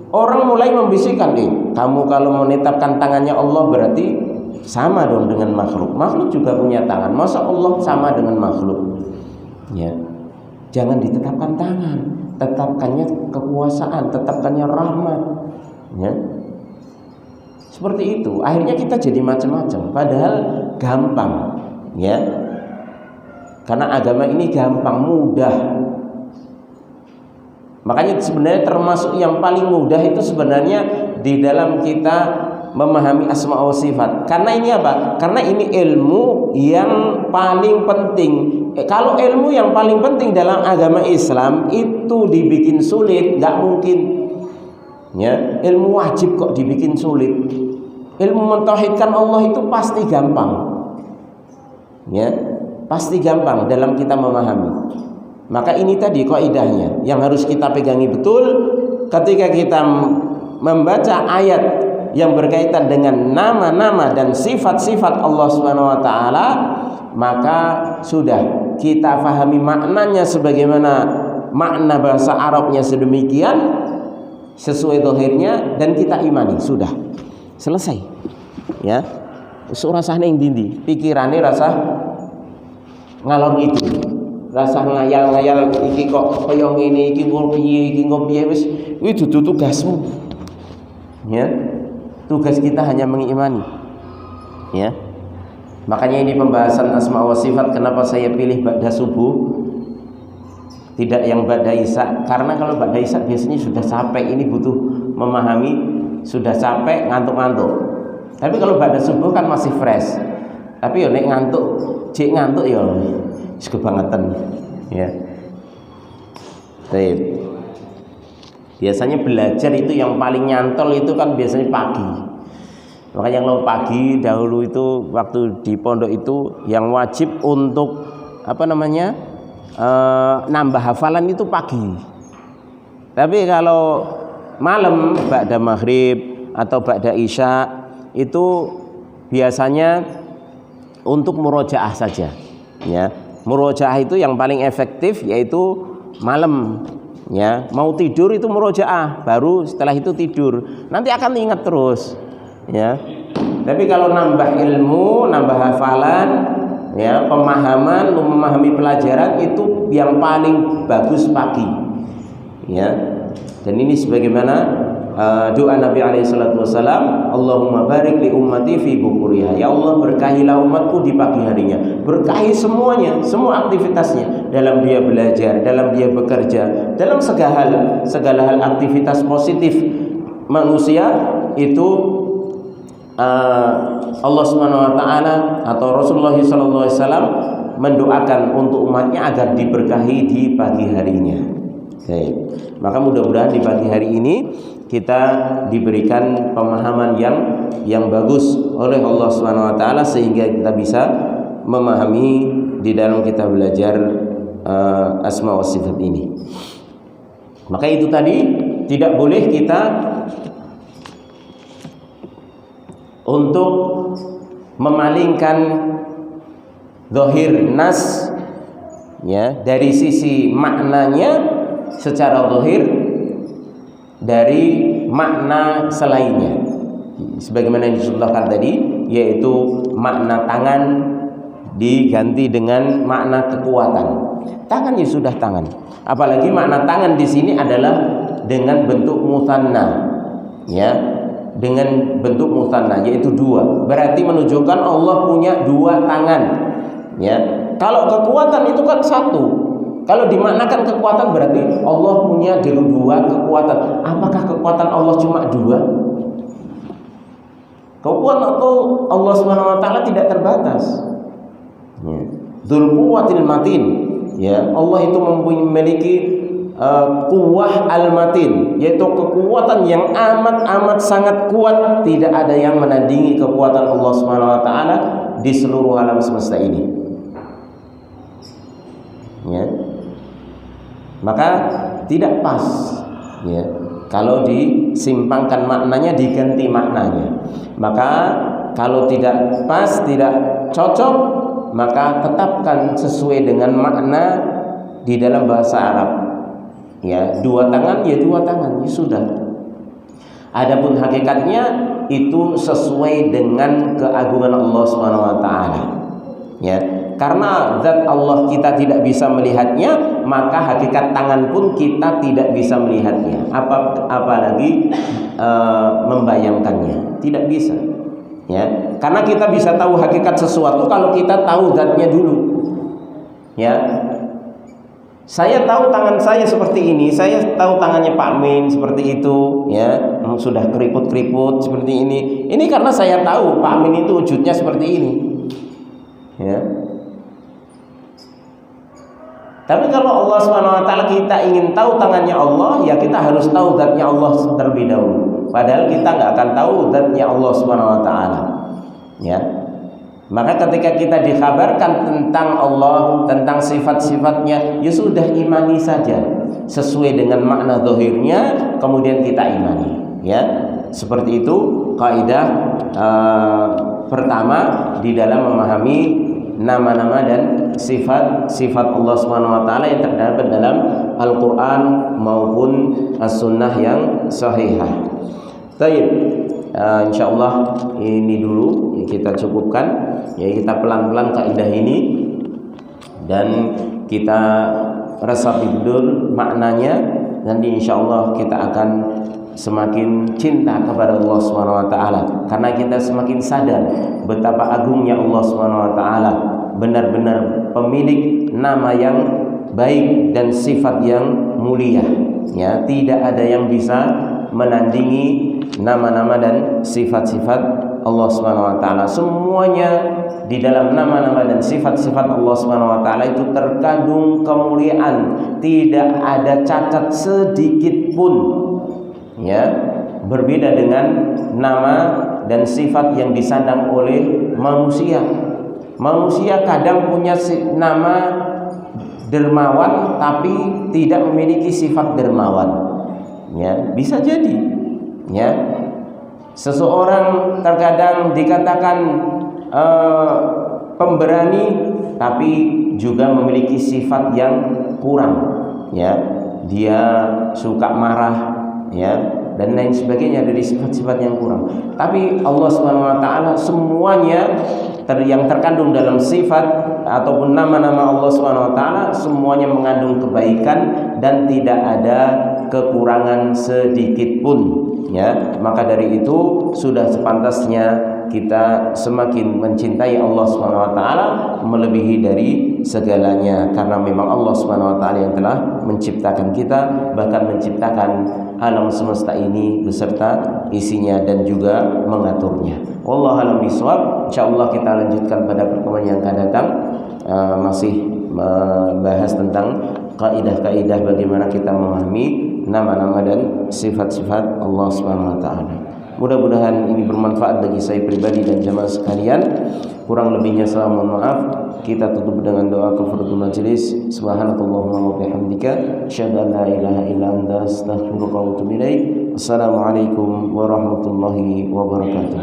Orang mulai membisikkan, kamu kalau menetapkan tangannya Allah berarti sama dong dengan makhluk. Makhluk juga punya tangan. Masa Allah sama dengan makhluk? Ya, jangan ditetapkan tangan, tetapkannya kekuasaan, tetapkannya rahmat. Ya, seperti itu. Akhirnya kita jadi macam-macam. Padahal gampang, ya. Karena agama ini gampang, mudah. Makanya sebenarnya termasuk yang paling mudah itu sebenarnya di dalam kita memahami asma wa sifat. Karena ini apa? Karena ini ilmu yang paling penting. Kalau ilmu yang paling penting dalam agama Islam itu dibikin sulit, nggak mungkin. Ya, ilmu wajib kok dibikin sulit. Ilmu mentauhidkan Allah itu pasti gampang. Ya, pasti gampang dalam kita memahami. Maka ini tadi kaidahnya yang harus kita pegangi betul ketika kita membaca ayat yang berkaitan dengan nama-nama dan sifat-sifat Allah Subhanahu wa taala, maka sudah kita fahami maknanya sebagaimana makna bahasa Arabnya sedemikian sesuai zahirnya dan kita imani, sudah selesai. Ya, rasane ndi pikirane rasa ngalor itu, rasa ngayal-ngayal iki kok kaya ngene iki piye wis kuwi dudu tugasmu. Ya, tugas kita hanya mengimani. Ya, makanya ini pembahasan asma wa sifat. Kenapa saya pilih ba'da subuh, tidak yang ba'da isya? Karena kalau ba'da isya biasanya sudah capek, ini butuh memahami, sudah capek, ngantuk-ngantuk. Tapi kalau ba'da subuh kan masih fresh. Tapi ya nek ngantuk, cek ngantuk ya wis kebangetan. Ya. Baik. Biasanya belajar itu yang paling nyantol itu kan biasanya pagi. Makanya kalau pagi dahulu itu waktu di pondok itu yang wajib untuk nambah hafalan itu pagi. Tapi kalau malam ba'da maghrib atau ba'da isya itu biasanya untuk murojaah saja. Ya, murojaah itu yang paling efektif yaitu malam. Ya, mau tidur itu murojaah, baru setelah itu tidur. Nanti akan ingat terus. Ya, tapi kalau nambah ilmu, nambah hafalan, ya, pemahaman, memahami pelajaran itu yang paling bagus pagi. Ya, dan ini sebagaimana doa Nabi SAW, Allahumma barik li ummati fi bukuriha. Ya Allah, berkahilah umatku di pagi harinya. Berkahi semuanya, semua aktivitasnya, dalam dia belajar, dalam dia bekerja, dalam segala hal aktivitas positif manusia itu. Allah Subhanahu wa taala atau Rasulullah sallallahu alaihi wasallam mendoakan untuk umatnya agar diberkahi di pagi harinya. Baik. Maka mudah-mudahan di pagi hari ini kita diberikan pemahaman yang bagus oleh Allah Subhanahu wa taala sehingga kita bisa memahami di dalam kita belajar asma wa sifat ini. Maka itu tadi tidak boleh kita untuk memalingkan zahir nas, ya, dari sisi maknanya secara zahir dari makna selainnya, sebagaimana yang disebutkan tadi, yaitu makna tangan diganti dengan makna kekuatan. Tangan ya sudah tangan, apalagi makna tangan di sini adalah dengan bentuk musanna, ya, dengan bentuk musanna yaitu dua, berarti menunjukkan Allah punya dua tangan. Ya, kalau kekuatan itu kan satu. Kalau dimaknakan kekuatan berarti Allah punya dua kekuatan. Apakah kekuatan Allah cuma dua? Kekuatan Allah Subhanahu wa taala tidak terbatas. Ya. Dzul quwwatil matin. Ya, Allah itu memiliki kuwah al-matin, yaitu kekuatan yang amat sangat kuat, tidak ada yang menandingi kekuatan Allah Subhanahu wa taala di seluruh alam semesta ini. Ya. Maka tidak pas, ya, kalau disimpangkan maknanya diganti maknanya. Maka kalau tidak pas, tidak cocok, maka tetapkan sesuai dengan makna di dalam bahasa Arab. Ya, dua tangan ya dua tangan, ya sudah. Adapun hakikatnya itu sesuai dengan keagungan Allah Subhanahu wa taala. Ya, karena zat Allah kita tidak bisa melihatnya, maka hakikat tangan pun kita tidak bisa melihatnya. Apalagi membayangkannya, tidak bisa. Ya, karena kita bisa tahu hakikat sesuatu kalau kita tahu zatnya dulu. Ya. Saya tahu tangan saya seperti ini, saya tahu tangannya Pak Min seperti itu, ya, sudah keriput-keriput seperti ini. Ini karena saya tahu Pak Min itu wujudnya seperti ini, ya. Tapi kalau Allah Subhanahu wa taala kita ingin tahu tangannya Allah, ya kita harus tahu zatnya Allah terlebih dahulu. Padahal kita nggak akan tahu zatnya Allah Subhanahu wa taala, ya. Maka ketika kita dikabarkan tentang Allah, tentang sifat-sifatnya, ya sudah imani saja sesuai dengan makna zahirnya, kemudian kita imani. Ya, seperti itu kaidah pertama di dalam memahami nama-nama dan sifat-sifat Allah Subhanahu wa taala yang terdapat dalam Al-Qur'an maupun As-Sunnah yang sahihah. Baik, insyaallah ini dulu kita cukupkan. Ya, kita pelan-pelan kaidah ini dan kita resapi betul maknanya, dan insyaallah kita akan semakin cinta kepada Allah Subhanahu wa taala karena kita semakin sadar betapa agungnya Allah Subhanahu wa taala, benar-benar pemilik nama yang baik dan sifat yang mulia. Ya, tidak ada yang bisa menandingi nama-nama dan sifat-sifat Allah Subhanahu wa taala. Semuanya di dalam nama-nama dan sifat-sifat Allah Subhanahu wa taala itu terkandung kemuliaan, tidak ada cacat sedikit pun. Ya, berbeda dengan nama dan sifat yang disandang oleh manusia. Manusia kadang punya nama dermawan tapi tidak memiliki sifat dermawan. Ya, bisa jadi. Ya. Seseorang terkadang dikatakan pemberani tapi juga memiliki sifat yang kurang. Ya, dia suka marah, ya, dan lain sebagainya dari sifat-sifat yang kurang. Tapi Allah Subhanahu wa taala semuanya yang terkandung dalam sifat ataupun nama-nama Allah Subhanahu wa taala semuanya mengandung kebaikan dan tidak ada kekurangan sedikit pun, ya. Maka dari itu sudah sepantasnya kita semakin mencintai Allah Subhanahu wa taala melebihi dari segalanya, karena memang Allah Subhanahu wa taala yang telah menciptakan kita, bahkan menciptakan alam semesta ini beserta isinya dan juga mengaturnya. Wallahu a'lam bishawab. Insyaallah kita lanjutkan pada pertemuan yang akan datang, masih membahas tentang kaidah-kaidah bagaimana kita memahami nama-nama dan sifat-sifat Allah Subhanahu wa taala. Mudah-mudahan ini bermanfaat bagi saya pribadi dan jamaah sekalian. Kurang lebihnya saya mohon maaf. Kita tutup dengan doa kafaratul majelis. Subhanakallahumma wa bihamdika asyhadu an la ilaha illa anta astaghfiruka wa atubu ilaik. Assalamualaikum warahmatullahi wabarakatuh.